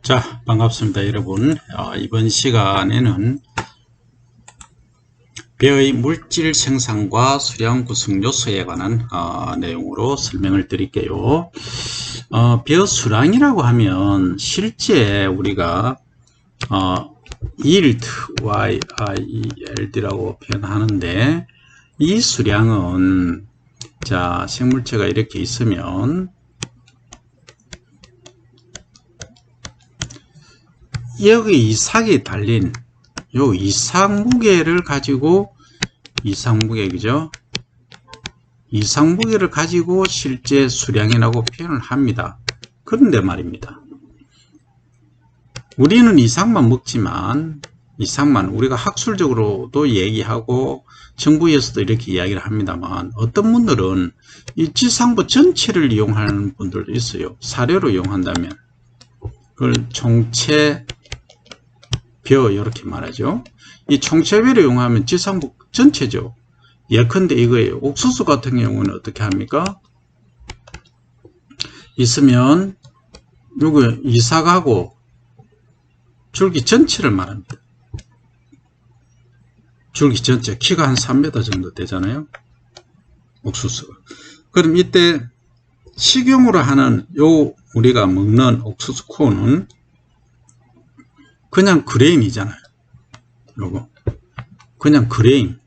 자, 반갑습니다, 여러분. 이번 시간에는 벼의 물질 생산과 수량 구성 요소에 관한 내용으로 설명을 드릴게요. 벼 수량이라고 하면 실제 우리가 yield, YIELD라고 표현하는데, 이 수량은 자, 생물체가 이렇게 있으면 여기 이삭이 달린 요 이삭 무게를 가지고 그죠? 이삭 무게를 가지고 실제 수량이라고 표현을 합니다. 그런데 말입니다. 우리는 이삭만 먹지만 이삭만 우리가 학술적으로도 얘기하고 정부에서도 이렇게 이야기를 합니다만, 어떤 분들은 이 지상부 전체를 이용하는 분들도 있어요. 사료로 이용한다면 그걸 총체 벼 이렇게 말하죠. 이 총체벼를 이용하면 지상부 전체죠. 예컨대 이거예요. 옥수수 같은 경우는 어떻게 합니까? 있으면 요거 이삭하고 줄기 전체를 말합니다. 줄기 전체 키가 한 3m 정도 되잖아요. 옥수수가. 그럼 이때 식용으로 하는 요 우리가 먹는 옥수수 코는 그냥 그레인이잖아요. 요거 그냥 그레인.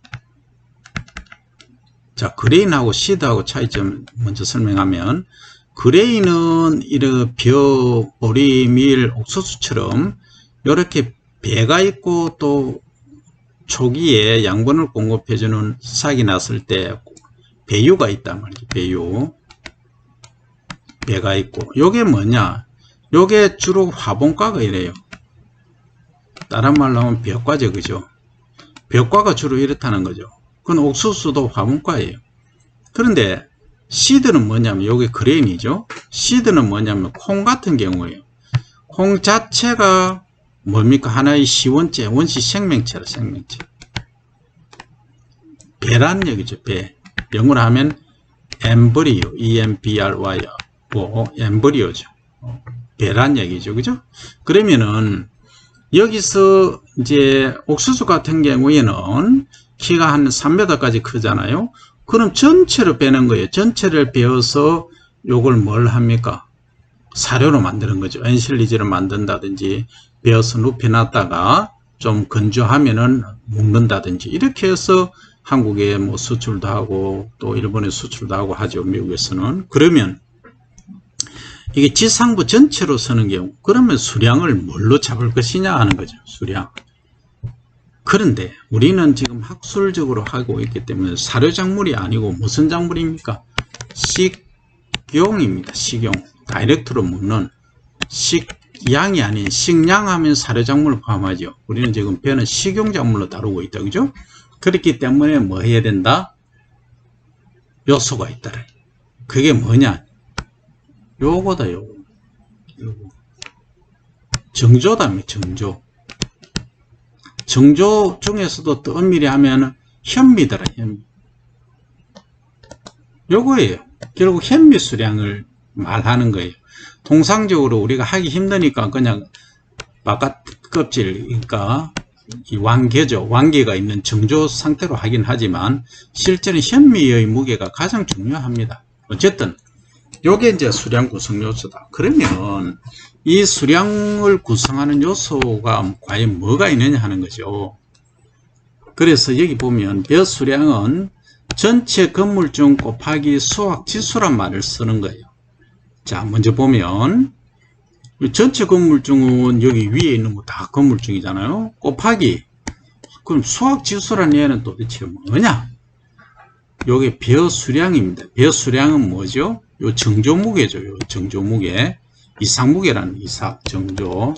자, 그레인하고 시드하고 차이점 먼저 설명하면, 그레인은 이런 벼, 보리, 밀, 옥수수처럼 이렇게 배가 있고 또 초기에 양분을 공급해주는 싹이 났을 때 배유가 있단 말이죠. 배가 있고, 요게 뭐냐? 요게 주로 화분과가 이래요. 다른 말로 하면 벼과죠, 그죠? 벼과가 주로 이렇다는 거죠. 그건 옥수수도 화분과예요. 그런데 시드는 뭐냐면 요게 그레인이죠. 시드는 뭐냐면 콩 같은 경우에요. 콩 자체가 뭡니까? 하나의 시원체, 원시 생명체라, 생명체. 배란 얘기죠, 배. 영어로 하면 엠브리오, EMBRY, 엠브리오죠. 배란 얘기죠, 그죠? 그러면은 여기서 이제 옥수수 같은 경우에는 키가 한 3m까지 크잖아요. 그럼 전체로 베는 거예요. 전체를 베어서 요걸 뭘 합니까? 사료로 만드는 거죠. 엔실리지를 만든다든지 베어서 눕혀놨다가 좀 건조하면은 묶는다든지 이렇게 해서 한국에 뭐 수출도 하고 또 일본에 수출도 하고 하죠. 미국에서는. 그러면 이게 지상부 전체로 쓰는 경우, 그러면 수량을 뭘로 잡을 것이냐 하는 거죠. 수량. 그런데 우리는 지금 학술적으로 하고 있기 때문에 사료작물이 아니고 무슨 작물입니까? 식용입니다. 식용. 다이렉트로 묻는 식양이 아닌 식량하면 사료작물을 포함하죠. 우리는 지금 벼는 식용작물로 다루고 있다. 그죠? 그렇기 때문에 뭐 해야 된다? 요소가 있다라. 그게 뭐냐? 요거다, 요거. 정조다며, 정조. 정조 중에서도 또 엄밀히 하면 현미더라, 현미. 요거예요. 결국 현미 수량을 말하는 거예요. 통상적으로 우리가 하기 힘드니까 그냥 바깥 껍질, 그러니까 이 완계죠. 완계가 있는 정조 상태로 하긴 하지만 실제는 현미의 무게가 가장 중요합니다. 어쨌든 요게 이제 수량 구성 요소다. 그러면 이 수량을 구성하는 요소가 과연 뭐가 있느냐 하는 거죠. 그래서 여기 보면 벼 수량은 전체 건물중 곱하기 수확 지수란 말을 쓰는 거예요. 자, 먼저 보면 전체 건물중은 여기 위에 있는 거 다 건물중이잖아요. 곱하기, 그럼 수확 지수란 얘는 도대체 뭐냐? 요게 벼 수량입니다. 벼 수량은 뭐죠? 요 정조 무게죠. 요 정조 무게. 이삭 무게라는 이삭 정조.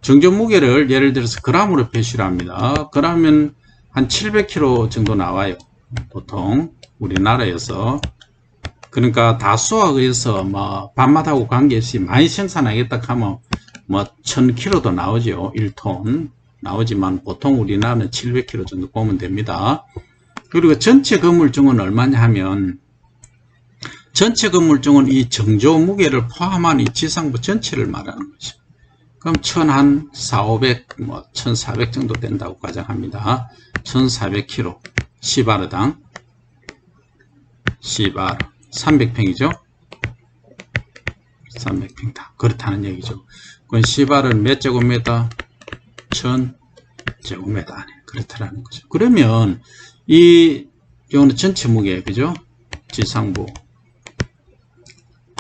정조 무게를 예를 들어서 그람으로 표시를 합니다. 그러면 한 700kg 정도 나와요. 보통 우리나라에서. 그러니까 다 수확해서 뭐 밥맛하고 관계없이 많이 생산하겠다 하면 뭐 1000kg도 나오죠. 1톤 나오지만 보통 우리나라는 700kg 정도 보면 됩니다. 그리고 전체 건물중은 얼마냐 하면 전체 건물중은 이 정조 무게를 포함한 이 지상부 전체를 말하는 거죠. 그럼 1000한 400, 1400 정도 된다고 가정합니다. 1400kg, 시바르당, 시바르, 300평이죠? 300평 다. 그렇다는 얘기죠. 그건 시바르는 몇 제곱미터? 1000제곱미터 안에. 그렇다라는 거죠. 그러면, 요거는 전체 무게, 그죠? 지상부.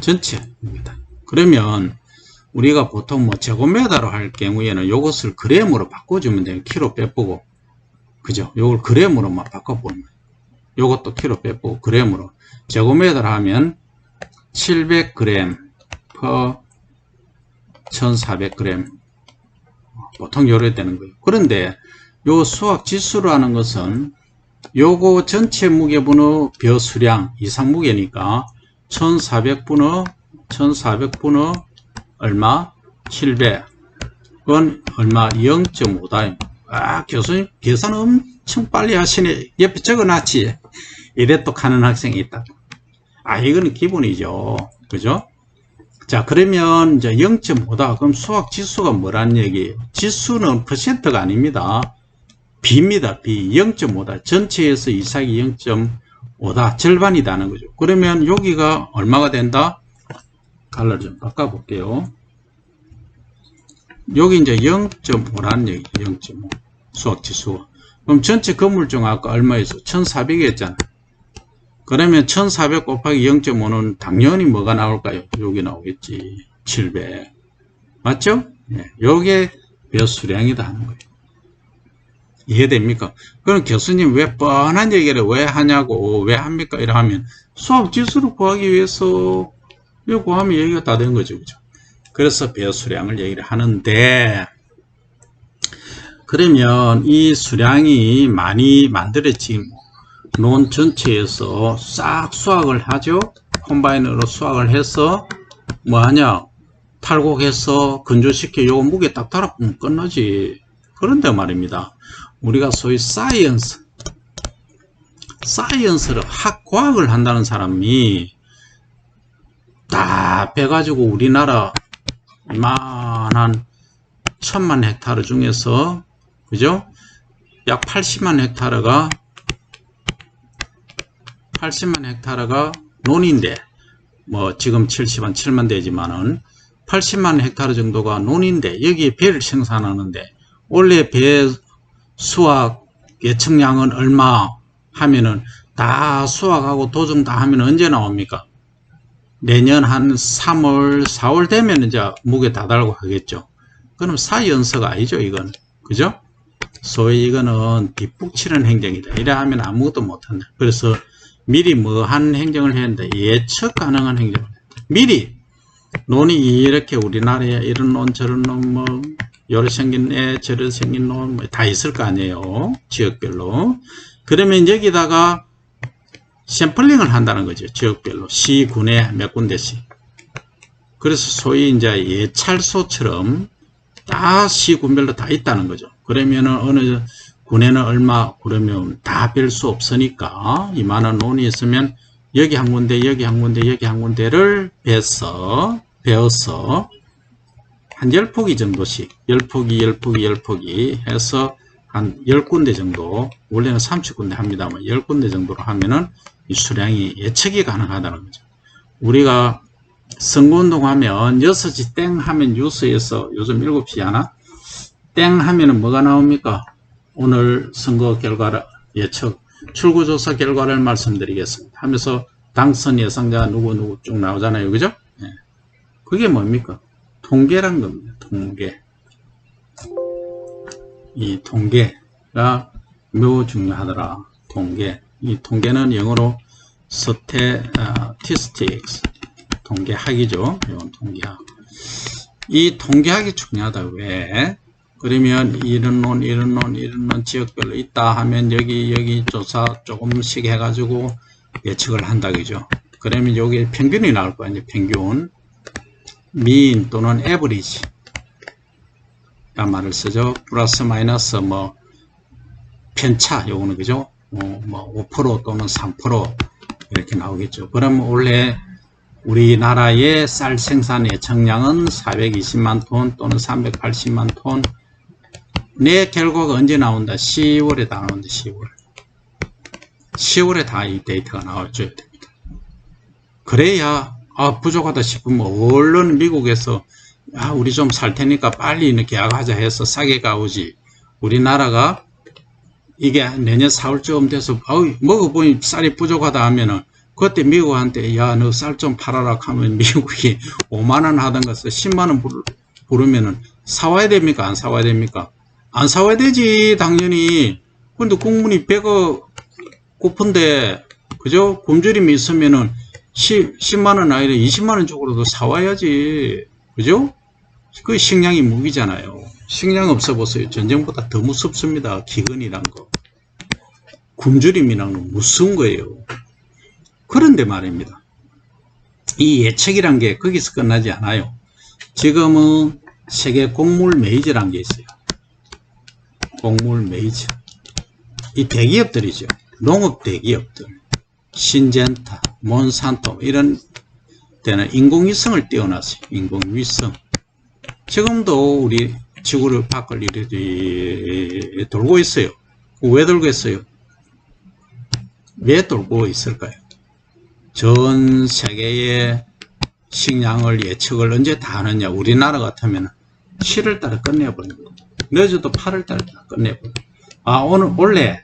전체 무게다. 그러면, 우리가 보통 제곱미터로 할 경우에는 요것을 그램으로 바꿔주면 돼요. 키로 빼보고. 그죠? 요걸 그램으로만 바꿔보는 거예요. 요것도 키로 빼보고 그램으로. 제곱미터로 하면 700g per 1400g. 보통 요래 되는 거예요. 그런데 요 수학 지수라는 것은 요거 전체 무게분의 벼수량 이상 무게니까 1400분의 얼마? 700은 얼마? 0.5다. 아, 교수님 계산 엄청 빨리 하시네. 옆에 적어놨지. 이래 또 하는 학생이 있다. 아, 이거는 기본이죠. 그죠? 자, 그러면 이제 0.5다. 그럼 수학 지수가 뭐란 얘기예요? 지수는 퍼센트가 아닙니다. B입니다. B. 0.5다. 전체에서 이삭이 0.5다. 절반이다는 거죠. 그러면 여기가 얼마가 된다? 컬러를 좀 바꿔볼게요. 여기 이제 0.5라는 얘기, 0.5. 수학지수가. 그럼 전체 건물중 아까 얼마였어? 1400이었잖아. 그러면 1400 곱하기 0.5는 당연히 뭐가 나올까요? 여기 나오겠지. 700. 맞죠? 네. 요게 몇 수량이다 하는 거예요. 이해됩니까? 그럼 교수님 왜 뻔한 얘기를 왜 하냐고, 왜 합니까? 이래 하면 수학지수를 구하기 위해서 이거 구하면 얘기가 다 된 거죠. 그죠? 그래서 배수량을 얘기를 하는데, 그러면 이 수량이 많이 만들어진 논 전체에서 싹 수확을 하죠. 콤바이너로 수확을 해서 뭐 하냐? 탈곡해서 건조시켜 요 무게 딱 달아보면 끝나지. 그런데 말입니다. 우리가 소위 사이언스를 과학을 한다는 사람이 다 빼가지고 우리나라 이만한 1000만 헥타르 중에서 그죠? 약 80만 헥타르가 논인데 뭐 지금 7만 대지만은 80만 헥타르 정도가 논인데 여기에 배를 생산하는데 원래 배 수확 예측량은 얼마 하면은 다 수확하고 도정 다 하면 언제 나옵니까? 내년 한 3월, 4월 되면 이제 무게 다 달고 하겠죠. 그럼 사이언스가 아니죠, 이건. 그죠? 소위 이거는 뒷북치는 행정이다. 이래 하면 아무것도 못한다. 그래서 미리 뭐 한 행정을 했는데 예측 가능한 행정을 했다. 미리 논이 이렇게 우리나라에 이런 논, 저런 논, 뭐, 요래 생긴 애, 저래 생긴 논, 뭐 다 있을 거 아니에요. 지역별로. 그러면 여기다가 샘플링을 한다는 거죠. 지역별로. 시, 군에 몇 군데씩. 그래서 소위 이제 예찰소처럼 다 시, 군별로 다 있다는 거죠. 그러면은 어느 군에는 얼마, 그러면 다 별 수 없으니까 이만한 논이 있으면 여기 한 군데, 여기 한 군데, 여기 한 군데를 베어서 한 10포기 정도씩, 10포기 해서 한 10군데 정도, 원래는 30군데 합니다만 10군데 정도로 하면은 이 수량이 예측이 가능하다는 거죠. 우리가 선거운동 하면 6시 땡 하면 뉴스에서 요즘 7시 하나? 땡 하면은 뭐가 나옵니까? 오늘 선거 결과를 예측, 출구조사 결과를 말씀드리겠습니다. 하면서 당선 예상자 누구 쭉 나오잖아요. 그죠? 네. 그게 뭡니까? 통계란 겁니다. 통계. 이 통계가 매우 중요하더라. 통계. 이 통계는 영어로 statistics. 통계학이죠. 이건 통계학. 이 통계학이 중요하다. 왜? 그러면 이런 논 지역별로 있다 하면 여기 조사 조금씩 해가지고 예측을 한다. 그죠? 그러면 여기 평균이 나올 거야. 이제 평균. mean 또는 average. 란 말을 쓰죠. 플러스 마이너스 뭐 편차 요거는 그죠? 뭐 5% 또는 3% 이렇게 나오겠죠. 그러면 원래 우리나라의 쌀 생산 예측량은 420만 톤 또는 380만 톤. 내 결과가 언제 나온다? 10월에 다 나온다. 10월에 다 이 데이터가 나와줘야 됩니다. 그래야 부족하다 싶으면 얼른 미국에서 우리 좀 살 테니까 빨리 계약하자 해서 싸게 가오지. 우리나라가 이게 내년 4월쯤 돼서 먹어보니 쌀이 부족하다 하면은 그때 미국한테 너 쌀 좀 팔아라 하면 미국이 5만원 하던 것을 10만원 부르면은 사와야 됩니까? 안 사와야 됩니까? 안 사와야 되지 당연히. 근데 국민이 배가 고픈데 그죠? 굶주림이 있으면은 10만원 아니라 20만원 쪽으로도 사와야지. 그죠? 그 식량이 무기잖아요. 식량 없어 보세요. 전쟁보다 더 무섭습니다. 기근이란 거. 굶주림이란 건 무서운 거예요. 그런데 말입니다. 이 예측이란 게 거기서 끝나지 않아요. 지금은 세계 곡물 메이저란 게 있어요. 곡물 메이저. 이 대기업들이죠. 농업 대기업들. 신젠타, 몬산토 이런 데는 인공위성을 띄워놨어요. 인공위성. 지금도 우리 지구를 밖을 이렇게 돌고 있어요. 왜 돌고 있어요? 왜 돌고 있을까요? 전 세계의 식량을 예측을 언제 다 하느냐. 우리나라 같으면 7월달에 끝내버립니다. 늦어도 8월달에 다 끝내버립니다. 원래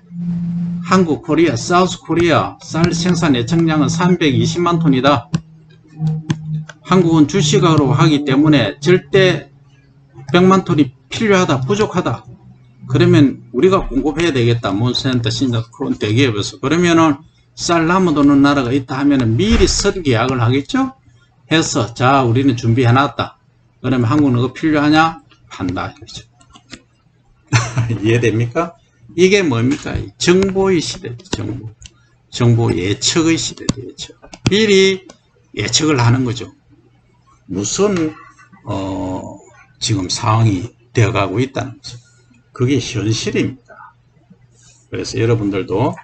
한국 코리아, 사우스 코리아 쌀 생산 예측량은 320만 톤이다. 한국은 주식으로 하기 때문에 절대 100만 톤이 필요하다, 부족하다. 그러면 우리가 공급해야 되겠다. 몬센터, 신자, 그런 대기업에서. 그러면은 쌀 남아도는 나라가 있다 하면은 미리 선 계약을 하겠죠? 해서, 자, 우리는 준비해놨다. 그러면 한국은 그거 필요하냐? 한다. 그렇죠. 이해됩니까? 이게 뭡니까? 정보의 시대죠. 정보 예측의 시대죠. 예측. 미리 예측을 하는 거죠. 무슨, 지금 상황이 되어가고 있다는 거죠. 그게 현실입니다. 그래서 여러분들도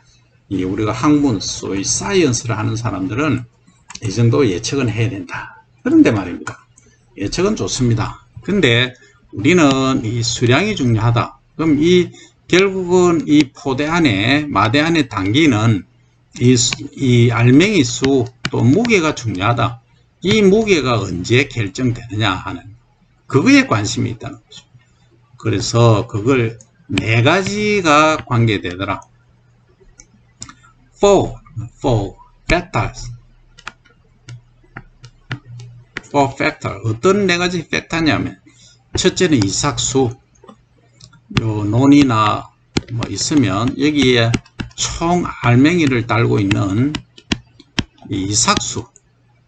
우리가 학문, 소위 사이언스를 하는 사람들은 이 정도 예측은 해야 된다. 그런데 말입니다. 예측은 좋습니다. 근데 우리는 이 수량이 중요하다. 그럼 결국은 이 포대 안에, 마대 안에 담기는 이 알맹이 수 또 무게가 중요하다. 이 무게가 언제 결정되느냐 하는 그거에 관심이 있다는 거죠. 그래서 그걸 4가지가 관계되더라. Four factors. Four factors. 어떤 4가지 팩터냐면, 첫째는 이삭수. 요 논이나 뭐 있으면 여기에 총 알맹이를 달고 있는 이 이삭수.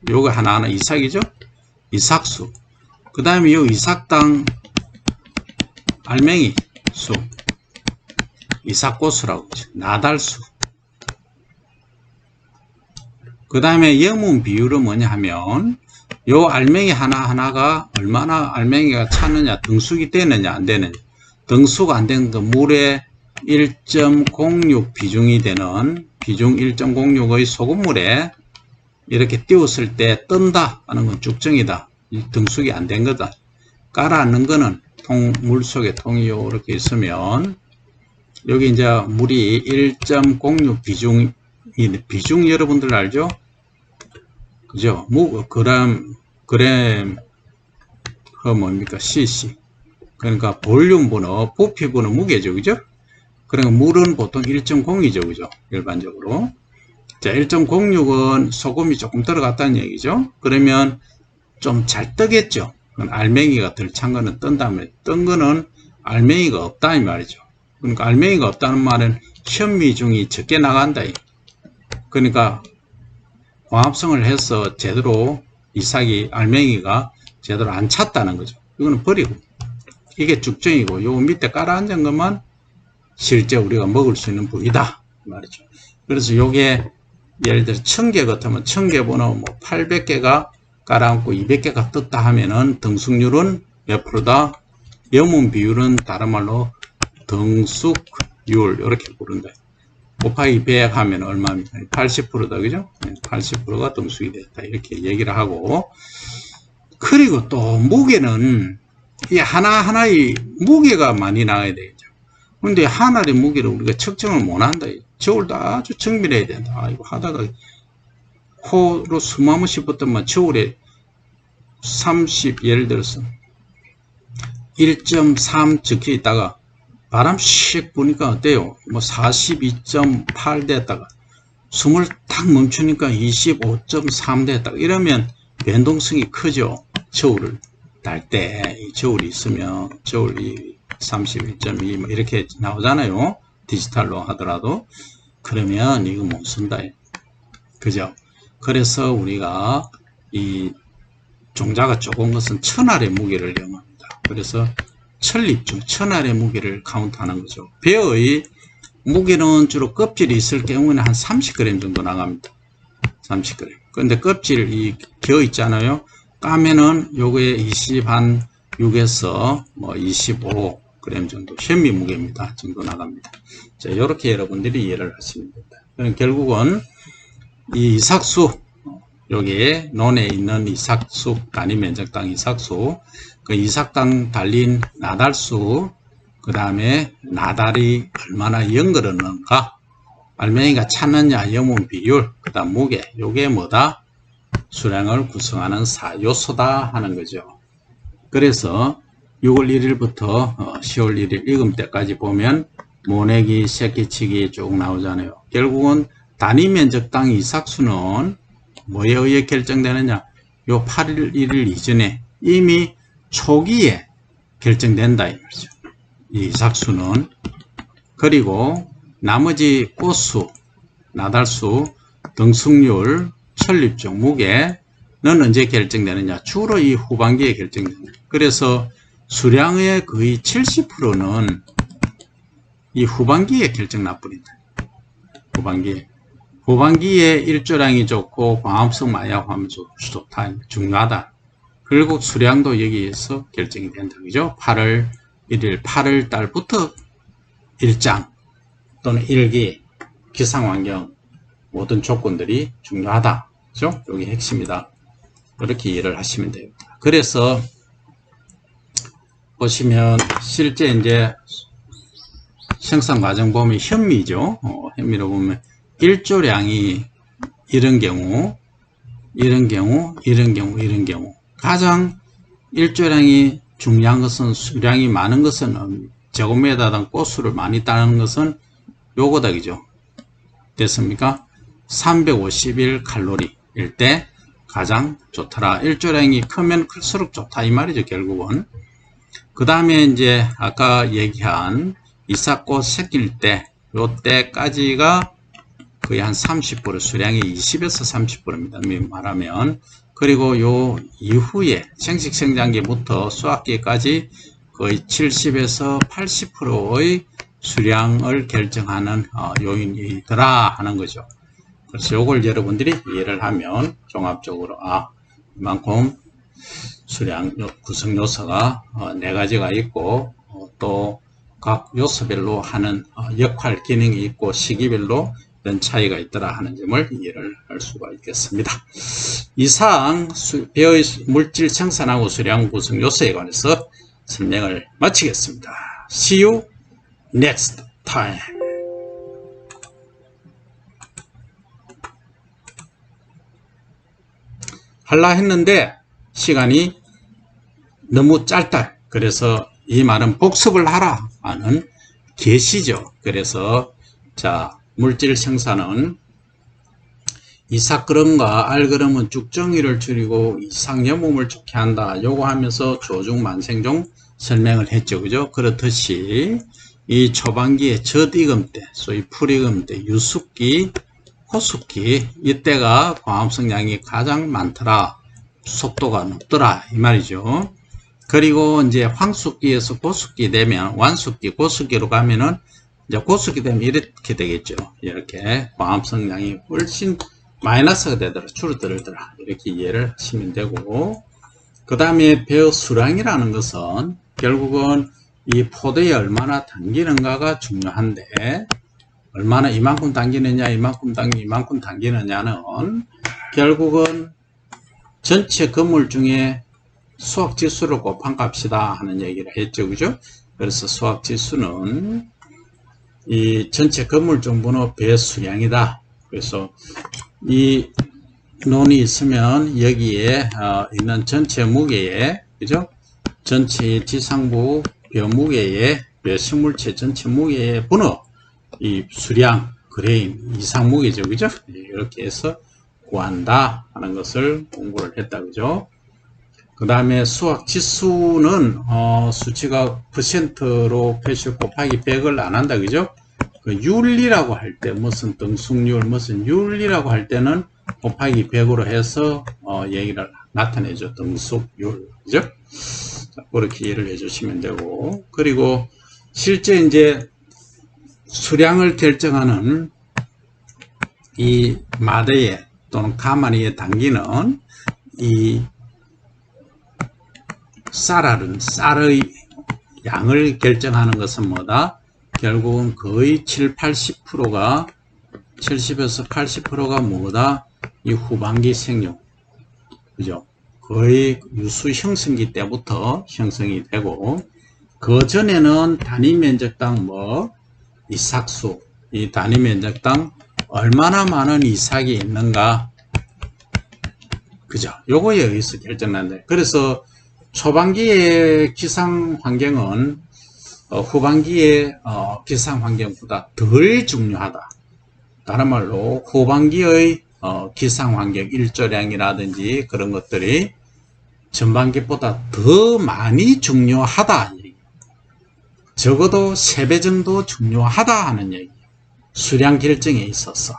요거 하나하나 이삭이죠? 이삭수. 그 다음에 요 이삭당 알맹이 수. 이삭고수라고 하죠. 나달수. 그 다음에 염분 비율은 뭐냐 하면 요 알맹이 하나하나가 얼마나 알맹이가 차느냐, 등숙이 되느냐 안 되느냐. 등수가 안 되는 거 물에 1.06 비중이 되는 비중 1.06의 소금물에 이렇게 띄웠을 때 뜬다 하는 건 죽정이다. 등숙이 안 된 거다. 깔아앉는 거는 물 속에 통이 이렇게 있으면 여기 이제 물이 1.06 비중 여러분들 알죠? 그죠? 그램 뭡니까? cc. 그러니까 볼륨 분호, 부피 분호 무게죠. 그죠? 그러니까 물은 보통 1.0이죠. 그죠? 일반적으로. 자, 1.06은 소금이 조금 들어갔다는 얘기죠. 그러면 좀 잘 뜨겠죠. 알맹이가 덜 찬 거는 뜬다면, 뜬 거는 알맹이가 없다 이 말이죠. 그러니까 알맹이가 없다는 말은 현미중이 적게 나간다. 그러니까 광합성을 해서 제대로 이삭이 알맹이가 제대로 안 찼다는 거죠. 이거는 버리고. 이게 죽정이고 요 밑에 깔아앉은 것만 실제 우리가 먹을 수 있는 부위다 말이죠. 그래서 요게 예를 들어 1000개 같으면 1000개 번호 뭐 800개가 깔아앉고 200개가 떴다 하면은 등숙률은 몇 프로다? 염분 비율은 다른 말로 등숙율 이렇게 부른다. 곱하기 100 하면 얼마입니까? 80%다, 그죠? 80%가 등수이 됐다. 이렇게 얘기를 하고, 그리고 또 무게는 이 하나하나의 무게가 많이 나와야 되겠죠. 근데 한 알의 무게를 우리가 측정을 못 한다. 저울도 아주 정밀해야 된다. 이거 하다가 코로 숨 한 번씩 붙으면 저울에 30, 예를 들어서 1.3 적혀 있다가 바람 씩 부니까 어때요? 뭐 42.8 됐다가 숨을 탁 멈추니까 25.3 됐다가 이러면 변동성이 크죠. 저울을 달 때 이 저울이 있으면 저울이 31.2 뭐 이렇게 나오잖아요. 디지털로 하더라도. 그러면 이거 못 쓴다. 그죠? 그래서 우리가 이 종자가 적은 것은 1000알의 무게를 이용합니다. 그래서 천립중 1000알의 무게를 카운트하는 거죠. 배의 무게는 주로 껍질이 있을 경우에는 한 30g 정도 나갑니다. 30g. 근데 껍질 이 겨 있잖아요. 까면은 요거에 26에서 뭐 25g 정도 현미 무게입니다. 정도 나갑니다. 자, 요렇게 여러분들이 이해를 하시면 됩니다. 그럼 결국은 이 이삭수, 여기에 논에 있는 이삭수, 단위 면적당 이삭수, 그 이삭당 달린 나달수, 그 다음에 나달이 얼마나 연결하는가, 알맹이가 찼느냐, 염분 비율, 그 다음 무게, 요게 뭐다? 수량을 구성하는 4요소다 하는 거죠. 그래서 6월 1일부터 10월 1일 읽음 때까지 보면 모내기, 새끼치기 쭉 나오잖아요. 결국은 단위 면적당 이삭수는 뭐에 의해 결정되느냐? 요 8일 1일 이전에 이미 초기에 결정된다 이 말이죠. 이 이삭수는. 그리고 나머지 꽃수, 나달수, 등승률, 천립중, 무게는 언제 결정되느냐? 주로 이 후반기에 결정됩니다. 그래서 수량의 거의 70%는 이 후반기에 결정 나버린다. 후반기에 일조량이 좋고 광합성 마약하면서 좋다. 중요하다. 그리고 수량도 여기에서 결정이 된다. 그죠? 8월 1일, 8월 달부터 일장 또는 일기, 기상환경 모든 조건들이 중요하다. 그죠? 여기 핵심이다. 이렇게 이해를 하시면 돼요. 그래서 보시면 실제 이제 생산 과정 보면 현미죠. 현미로 보면 일조량이 이런 경우 가장 일조량이 중요한 것은 수량이 많은 것은 제곱미터당 꽃수를 많이 따는 것은 요거다. 그죠? 됐습니까? 351 칼로리일 때 가장 좋더라. 일조량이 크면 클수록 좋다 이 말이죠. 결국은. 그 다음에 이제 아까 얘기한 이삭꽃 새낄 때 요때까지가 거의 한 30% 수량이 20에서 30%입니다. 말하면. 그리고 요 이후에 생식생장기부터 수확기까지 거의 70에서 80%의 수량을 결정하는 요인이더라 하는 거죠. 그래서 요걸 여러분들이 이해를 하면 종합적으로 이만큼 수량 구성 요소가 4가지가 있고 또 각 요소별로 하는 역할 기능이 있고 시기별로 이런 차이가 있더라 하는 점을 이해를 할 수가 있겠습니다. 이상 배의 물질 생산하고 수량 구성 요소에 관해서 설명을 마치겠습니다. See you next time. 할라 했는데 시간이 너무 짧다. 그래서 이 말은 복습을 하라 하는 계시죠. 그래서 자, 물질 생산은 이삭그름과 알그름은 쭉정이를 줄이고 이삭염음을 좋게 한다. 요거 하면서 조중 만생종 설명을 했죠. 그죠? 그렇듯이 이 초반기에 젖익음 때, 소위 풀익음 때, 유숙기, 호숙기 이때가 광합성량이 가장 많더라. 속도가 높더라. 이 말이죠. 그리고 이제 황숙기에서 고숙기 되면 완숙기, 고숙기로 가면은 이제 고숙기 되면 이렇게 되겠죠. 이렇게 광합성량이 훨씬 마이너스가 되더라. 줄어들더라. 이렇게 이해를 하시면 되고, 그 다음에 배의 수량이라는 것은 결국은 이 포도에 얼마나 담기는가가 중요한데, 얼마나 이만큼 당기느냐, 이만큼 당기느냐는 결국은 전체 건물 중에 수학지수를 곱한 값이다 하는 얘기를 했죠. 그죠? 그래서 수학지수는 이 전체 건물 정보는 배수량이다. 그래서 이 논이 있으면 여기에 있는 전체 무게에, 그죠? 전체 지상부 벼무게에 배수물체 전체 무게에 분어 이 수량, 그레인, 이상 무게죠. 그죠? 이렇게 해서 구한다 하는 것을 공부를 했다. 그죠? 그 다음에 수학 지수는 수치가 %로 표시 곱하기 100을 안 한다. 그죠? 그 율이라고 할 때, 무슨 등속률, 무슨 율이라고 할 때는 곱하기 100으로 해서 얘기를 나타내죠. 등속률. 그죠? 자, 그렇게 이해를 해주시면 되고, 그리고 실제 이제 수량을 결정하는 이 마대에 또는 가마니에 담기는 이 쌀의 양을 결정하는 것은 뭐다? 결국은 거의 70~80%가 70에서 80%가 뭐다? 이 후반기 생육. 그죠? 거의 유수 형성기 때부터 형성이 되고, 그 전에는 단위 면적당 이삭수, 이 단위 면적당 얼마나 많은 이삭이 있는가. 그죠? 요거에 의해서 결정난다. 그래서 초반기의 기상 환경은 후반기의 기상 환경보다 덜 중요하다. 다른 말로 후반기의 기상 환경 일조량이라든지 그런 것들이 전반기보다 더 많이 중요하다. 적어도 3배 정도 중요하다 하는 얘기. 수량 결정에 있어서.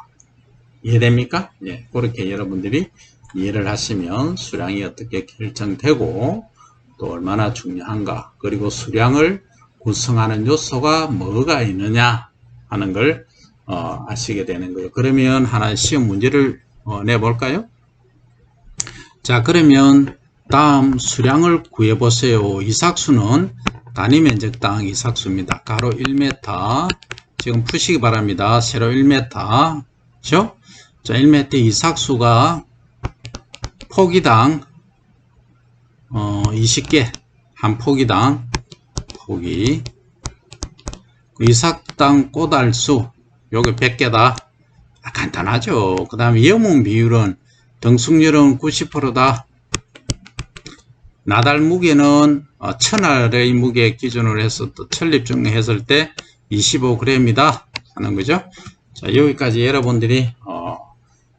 이해됩니까? 예, 그렇게 여러분들이 이해를 하시면 수량이 어떻게 결정되고 또 얼마나 중요한가, 그리고 수량을 구성하는 요소가 뭐가 있느냐 하는 걸 아시게 되는 거예요. 그러면 하나 시험 문제를 내볼까요? 자, 그러면 다음 수량을 구해 보세요. 이삭수는 단위 면적당 이삭수입니다. 가로 1m. 지금 푸시기 바랍니다. 세로 1m. 그렇죠? 자, 1m 이삭수가 포기당 20개, 한 포기당 포기. 이삭당 꼬달수 요게 100개다. 간단하죠. 그 다음에 염분 비율은 등숙률은 90%다. 나달 무게는 천알의 무게 기준으로 해서 또 천립 정리했을 때 25g이다 하는 거죠. 자, 여기까지 여러분들이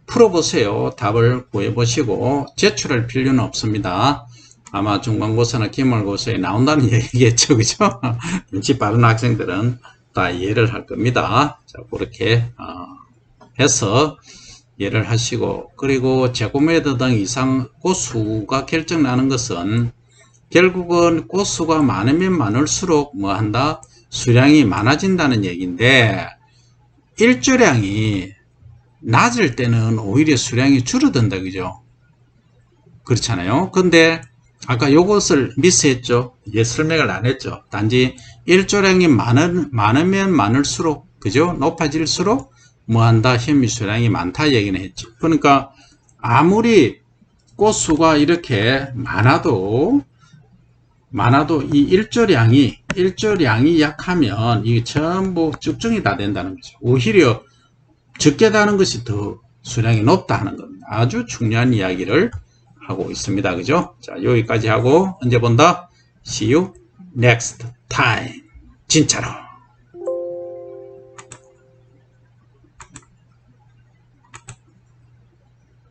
풀어보세요. 답을 구해보시고 제출할 필요는 없습니다. 아마 중간고사나 기말고사에 나온다는 얘기겠죠. 그죠? 눈치 빠른 학생들은 다 이해를 할 겁니다. 자, 그렇게 해서 이해를 하시고, 그리고 제곱미터 등 이상 꽃수가 결정나는 것은 결국은 꽃수가 많으면 많을수록 뭐 한다? 수량이 많아진다는 얘기인데, 일조량이 낮을 때는 오히려 수량이 줄어든다. 그죠? 그렇잖아요. 근데 아까 요것을 미스했죠. 이게 설명을 안 했죠. 단지 일조량이 많으면 많을수록, 그죠? 높아질수록 뭐한다? 현미수량이 많다 얘기는 했죠. 그러니까 아무리 꽃수가 이렇게 많아도 이 일조량이 약하면 이게 전부 쭉정이 다 된다는 거죠. 오히려 적게 다는 것이 더 수량이 높다 하는 겁니다. 아주 중요한 이야기를 하고 있습니다. 그죠? 자, 여기까지 하고 언제 본다? See you next time. 진짜로.